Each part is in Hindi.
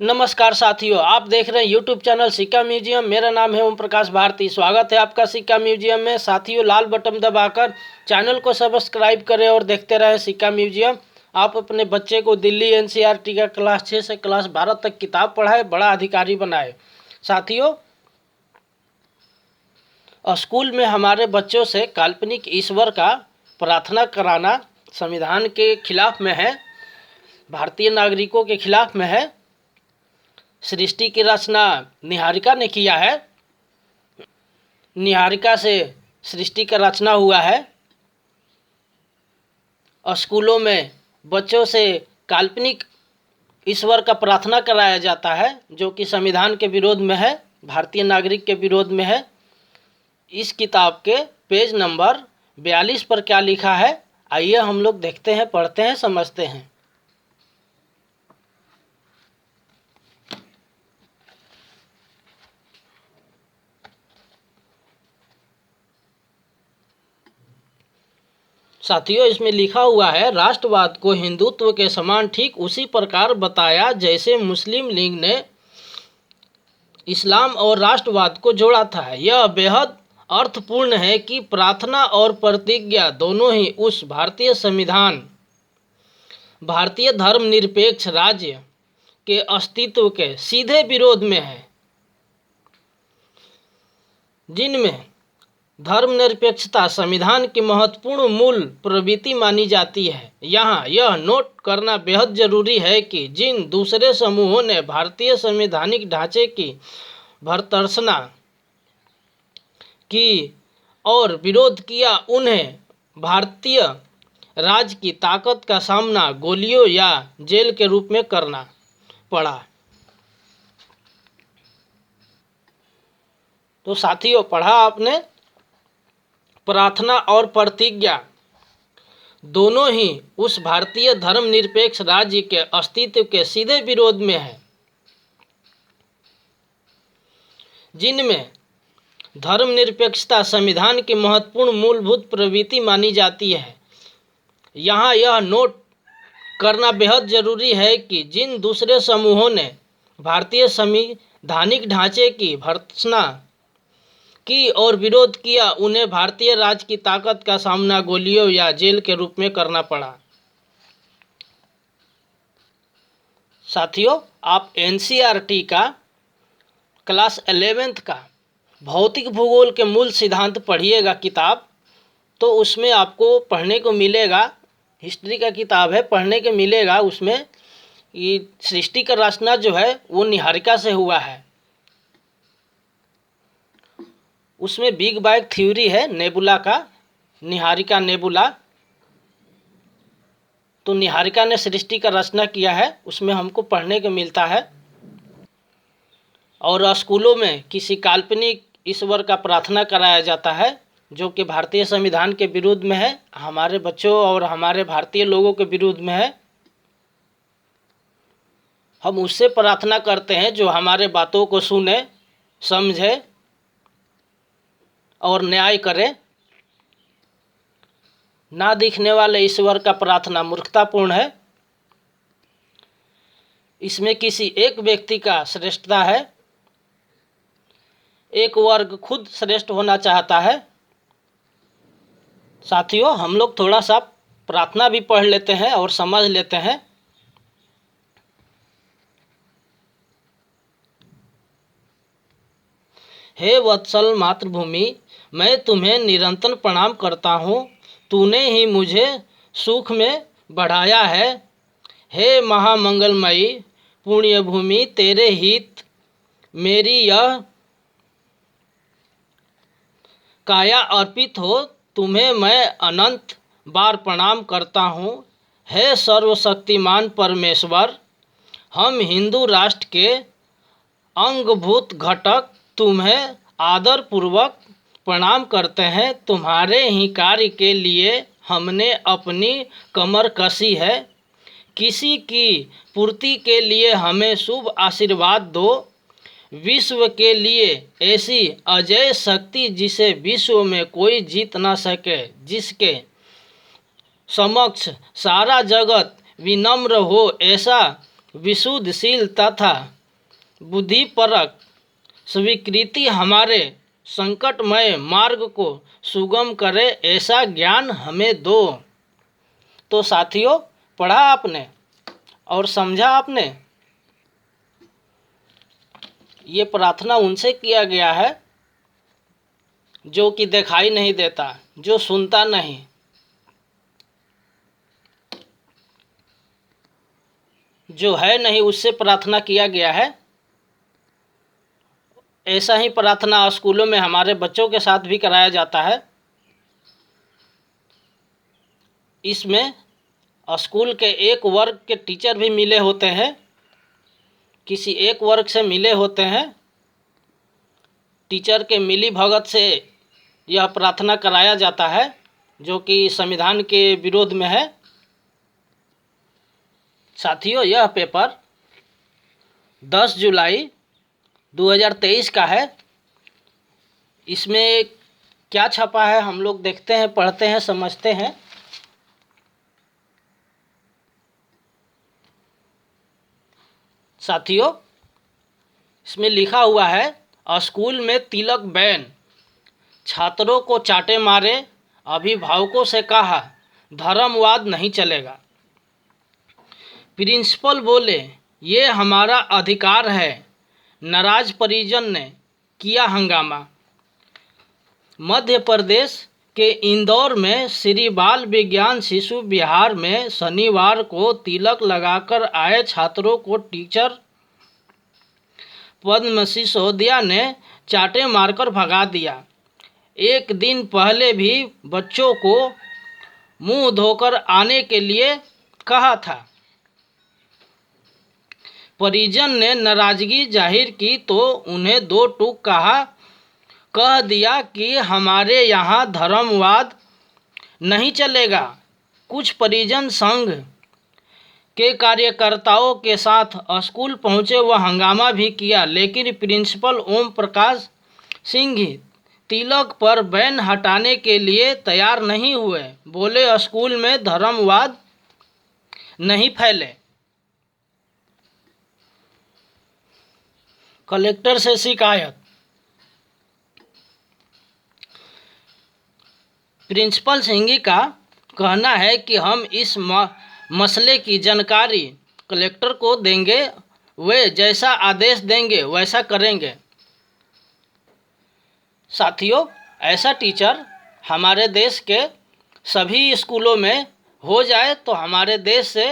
नमस्कार साथियों, आप देख रहे हैं यूट्यूब चैनल सिक्का म्यूजियम। मेरा नाम है ओम प्रकाश भारती। स्वागत है आपका सिक्का म्यूजियम में। साथियों, लाल बटन दबाकर चैनल को सब्सक्राइब करें और देखते रहें सिक्का म्यूजियम। आप अपने बच्चे को दिल्ली एनसीईआरटी का क्लास 6 से क्लास 12 तक किताब पढ़ाए, बड़ा अधिकारी बनाए। साथियों, स्कूल में हमारे बच्चों से काल्पनिक ईश्वर का प्रार्थना कराना संविधान के खिलाफ में है, भारतीय नागरिकों के खिलाफ में है। सृष्टि की रचना निहारिका ने किया है। निहारिका से सृष्टि का रचना हुआ है। स्कूलों में बच्चों से काल्पनिक ईश्वर का प्रार्थना कराया जाता है, जो कि संविधान के विरोध में है, भारतीय नागरिक के विरोध में है। इस किताब के पेज नंबर 42 पर क्या लिखा है, आइए हम लोग देखते हैं, पढ़ते हैं, समझते हैं। साथियों, इसमें लिखा हुआ है, राष्ट्रवाद को हिंदुत्व के समान ठीक उसी प्रकार बताया जैसे मुस्लिम लीग ने इस्लाम और राष्ट्रवाद को जोड़ा था। यह बेहद अर्थपूर्ण है कि प्रार्थना और प्रतिज्ञा दोनों ही उस भारतीय संविधान, भारतीय धर्मनिरपेक्ष राज्य के अस्तित्व के सीधे विरोध में है, जिनमें धर्मनिरपेक्षता संविधान की महत्वपूर्ण मूल प्रवृत्ति मानी जाती है। यहाँ यह नोट करना बेहद जरूरी है कि जिन दूसरे समूहों ने भारतीय संवैधानिक ढांचे की भर्त्सना की और विरोध किया, उन्हें भारतीय राज की ताकत का सामना गोलियों या जेल के रूप में करना पड़ा। तो साथियों, पढ़ा आपने, प्रार्थना और प्रतिज्ञा दोनों ही उस भारतीय धर्मनिरपेक्ष राज्य के अस्तित्व के सीधे विरोध में है, जिनमें धर्मनिरपेक्षता संविधान की महत्वपूर्ण मूलभूत प्रवृत्ति मानी जाती है। यहाँ यह नोट करना बेहद जरूरी है कि जिन दूसरे समूहों ने भारतीय संवैधानिक ढांचे की भर्त्सना की और विरोध किया, उन्हें भारतीय राज की ताकत का सामना गोलियों या जेल के रूप में करना पड़ा। साथियों, आप एनसीईआरटी का क्लास 11th का भौतिक भूगोल के मूल सिद्धांत पढ़िएगा किताब, तो उसमें आपको पढ़ने को मिलेगा, हिस्ट्री का किताब है, पढ़ने को मिलेगा उसमें ये सृष्टि का रचना जो है वो निहारिका से हुआ है। उसमें बिग बैंग थ्योरी है नेबुला का, निहारिका नेबुला। तो निहारिका ने सृष्टि का रचना किया है, उसमें हमको पढ़ने को मिलता है। और स्कूलों में किसी काल्पनिक ईश्वर का प्रार्थना कराया जाता है, जो कि भारतीय संविधान के विरुद्ध में है, हमारे बच्चों और हमारे भारतीय लोगों के विरुद्ध में है। हम उससे प्रार्थना करते हैं जो हमारे बातों को सुने, समझे और न्याय करे। ना दिखने वाले ईश्वर का प्रार्थना मूर्खतापूर्ण है। इसमें किसी एक व्यक्ति का श्रेष्ठता है, एक वर्ग खुद श्रेष्ठ होना चाहता है। साथियों, हम लोग थोड़ा सा प्रार्थना भी पढ़ लेते हैं और समझ लेते हैं। हे वत्सल मातृभूमि, मैं तुम्हें निरंतर प्रणाम करता हूँ। तूने ही मुझे सुख में बढ़ाया है। हे महामंगलमयी पुण्य भूमि, तेरे हित मेरी यह काया अर्पित हो। तुम्हें मैं अनंत बार प्रणाम करता हूँ। हे सर्वशक्तिमान परमेश्वर, हम हिंदू राष्ट्र के अंगभूत घटक तुम्हें आदर पूर्वक प्रणाम करते हैं। तुम्हारे ही कार्य के लिए हमने अपनी कमर कसी है। किसी की पूर्ति के लिए हमें शुभ आशीर्वाद दो। विश्व के लिए ऐसी अजय शक्ति जिसे विश्व में कोई जीत ना सके, जिसके समक्ष सारा जगत विनम्र हो, ऐसा विशुद्धशील तथा बुद्धिपरक स्वीकृति हमारे संकटमय मार्ग को सुगम करे, ऐसा ज्ञान हमें दो। तो साथियों, पढ़ा आपने और समझा आपने। ये प्रार्थना उनसे किया गया है जो कि दिखाई नहीं देता, जो सुनता नहीं, जो है नहीं, उससे प्रार्थना किया गया है। ऐसा ही प्रार्थना स्कूलों में हमारे बच्चों के साथ भी कराया जाता है। इसमें स्कूल के एक वर्ग के टीचर भी मिले होते हैं, किसी एक वर्ग से मिले होते हैं। टीचर के मिली भगत से यह प्रार्थना कराया जाता है, जो कि संविधान के विरोध में है। साथियों, यह पेपर 10 जुलाई 2023 का है। इसमें क्या छपा है हम लोग देखते हैं, पढ़ते हैं, समझते हैं। साथियों, इसमें लिखा हुआ है, स्कूल में तिलक बैन, छात्रों को चाटे मारे, अभिभावकों से कहा धर्मवाद नहीं चलेगा। प्रिंसिपल बोले ये हमारा अधिकार है, नाराज परिजन ने किया हंगामा। मध्य प्रदेश के इंदौर में श्री बाल विज्ञान शिशु विहार में शनिवार को तिलक लगाकर आए छात्रों को टीचर पद्म सिसोदिया ने चाटे मारकर भगा दिया। एक दिन पहले भी बच्चों को मुंह धोकर आने के लिए कहा था। परिजन ने नाराजगी जाहिर की तो उन्हें दो टूक कह दिया कि हमारे यहाँ धर्मवाद नहीं चलेगा। कुछ परिजन संघ के कार्यकर्ताओं के साथ स्कूल पहुँचे व हंगामा भी किया, लेकिन प्रिंसिपल ओम प्रकाश सिंह तिलक पर बैन हटाने के लिए तैयार नहीं हुए। बोले स्कूल में धर्मवाद नहीं फैले। कलेक्टर से शिकायत। प्रिंसिपल सिंह का कहना है कि हम इस मसले की जानकारी कलेक्टर को देंगे, वे जैसा आदेश देंगे वैसा करेंगे। साथियों, ऐसा टीचर हमारे देश के सभी स्कूलों में हो जाए तो हमारे देश से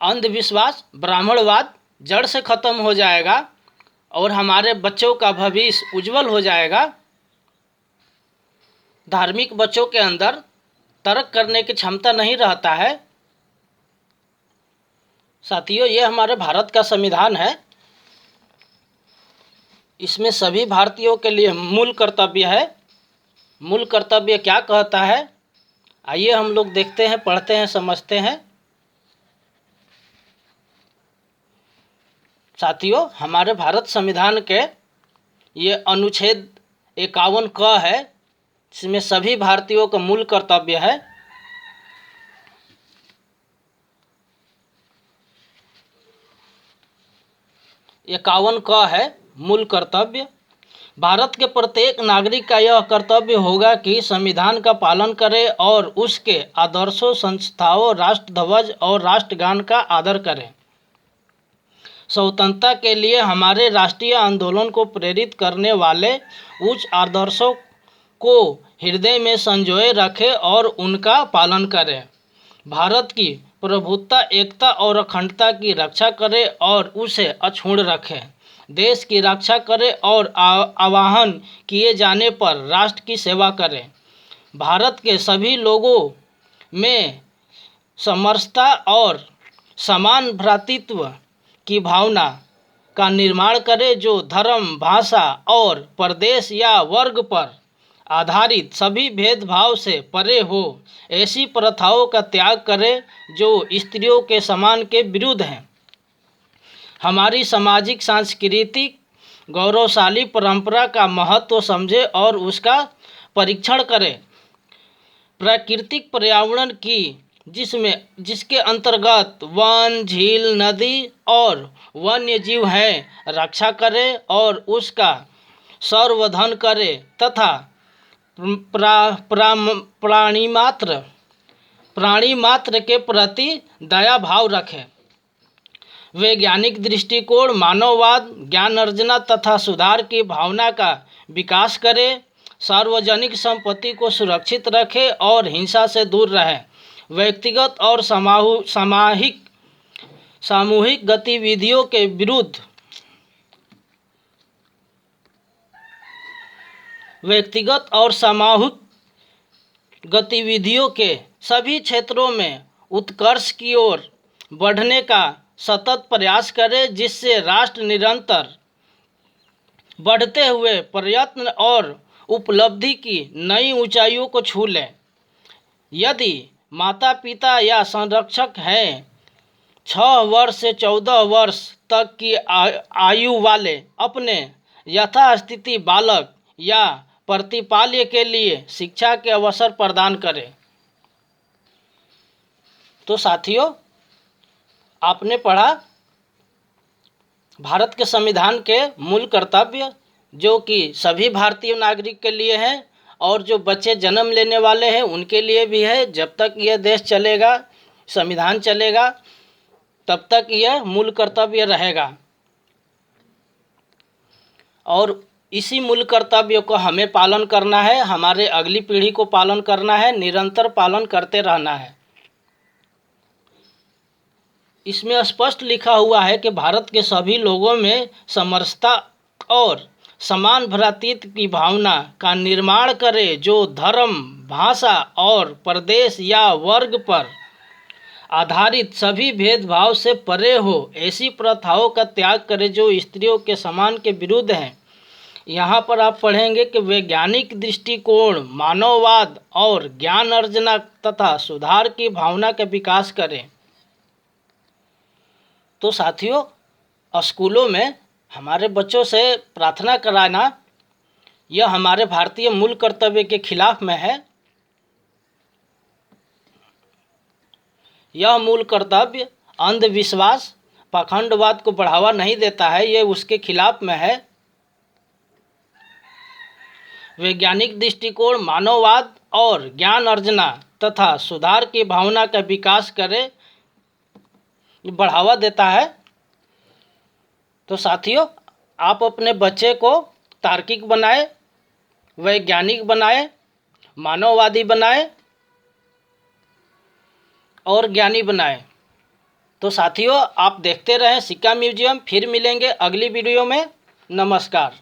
अंधविश्वास, ब्राह्मणवाद जड़ से खत्म हो जाएगा और हमारे बच्चों का भविष्य उज्जवल हो जाएगा। धार्मिक बच्चों के अंदर तर्क करने की क्षमता नहीं रहता है। साथियों, ये हमारे भारत का संविधान है। इसमें सभी भारतीयों के लिए मूल कर्तव्य है। मूल कर्तव्य क्या कहता है, आइए हम लोग देखते हैं, पढ़ते हैं, समझते हैं। साथियों, हमारे भारत संविधान के ये अनुच्छेद 51 क है, इसमें सभी भारतीयों का मूल कर्तव्य है। ये 51 क है मूल कर्तव्य। भारत के प्रत्येक नागरिक का यह कर्तव्य होगा कि संविधान का पालन करे और उसके आदर्शों, संस्थाओं, राष्ट्रध्वज और राष्ट्रगान का आदर करें। स्वतंत्रता के लिए हमारे राष्ट्रीय आंदोलन को प्रेरित करने वाले उच्च आदर्शों को हृदय में संजोए रखें और उनका पालन करें। भारत की प्रभुत्ता, एकता और अखंडता की रक्षा करें और उसे अक्षुण्ण रखें। देश की रक्षा करें और आह्वान किए जाने पर राष्ट्र की सेवा करें। भारत के सभी लोगों में समरसता और समान भ्रातृत्व की भावना का निर्माण करें, जो धर्म, भाषा और प्रदेश या वर्ग पर आधारित सभी भेदभाव से परे हो। ऐसी प्रथाओं का त्याग करें जो स्त्रियों के सम्मान के विरुद्ध हैं। हमारी सामाजिक, सांस्कृतिक, गौरवशाली परंपरा का महत्व समझें और उसका परीक्षण करें। प्राकृतिक पर्यावरण की जिसके अंतर्गत वन, झील, नदी और वन्य जीव हैं रक्षा करे और उसका संवर्धन करे तथा प्राणी मात्र के प्रति दया भाव रखे। वैज्ञानिक दृष्टिकोण मानववाद, ज्ञान अर्जना तथा सुधार की भावना का विकास करे, सार्वजनिक संपत्ति को सुरक्षित रखे और हिंसा से दूर रहे। व्यक्तिगत और सामूहिक गतिविधियों के विरुद्ध व्यक्तिगत और सामूहिक गतिविधियों के सभी क्षेत्रों में उत्कर्ष की ओर बढ़ने का सतत प्रयास करे, जिससे राष्ट्र निरंतर बढ़ते हुए प्रयत्न और उपलब्धि की नई ऊंचाइयों को छू ले। यदि माता पिता या संरक्षक हैं 6 वर्ष से 14 वर्ष तक की आयु वाले अपने यथास्थिति बालक या प्रतिपाल्य के लिए शिक्षा के अवसर प्रदान करें। तो साथियों, आपने पढ़ा भारत के संविधान के मूल कर्तव्य जो कि सभी भारतीय नागरिक के लिए हैं और जो बच्चे जन्म लेने वाले हैं उनके लिए भी है। जब तक यह देश चलेगा, संविधान चलेगा, तब तक यह मूल कर्तव्य रहेगा और इसी मूल कर्तव्य को हमें पालन करना है, हमारे अगली पीढ़ी को पालन करना है, निरंतर पालन करते रहना है। इसमें स्पष्ट लिखा हुआ है कि भारत के सभी लोगों में समरसता और समान भ्रातृत्व की भावना का निर्माण करे, जो धर्म, भाषा और प्रदेश या वर्ग पर आधारित सभी भेदभाव से परे हो। ऐसी प्रथाओं का त्याग करे जो स्त्रियों के समान के विरुद्ध हैं। यहाँ पर आप पढ़ेंगे कि वैज्ञानिक दृष्टिकोण मानववाद और ज्ञान अर्जना तथा सुधार की भावना का विकास करें। तो साथियों, स्कूलों में हमारे बच्चों से प्रार्थना कराना यह हमारे भारतीय मूल कर्तव्य के खिलाफ में है। यह मूल कर्तव्य अंधविश्वास, पाखंडवाद को बढ़ावा नहीं देता है, यह उसके खिलाफ में है। वैज्ञानिक दृष्टिकोण मानववाद और ज्ञान अर्जना तथा सुधार की भावना का विकास करे, बढ़ावा देता है। तो साथियों, आप अपने बच्चे को तार्किक बनाए, वैज्ञानिक बनाए, मानववादी बनाए और ज्ञानी बनाए। तो साथियों, आप देखते रहें सिक्का म्यूजियम। फिर मिलेंगे अगली वीडियो में। नमस्कार।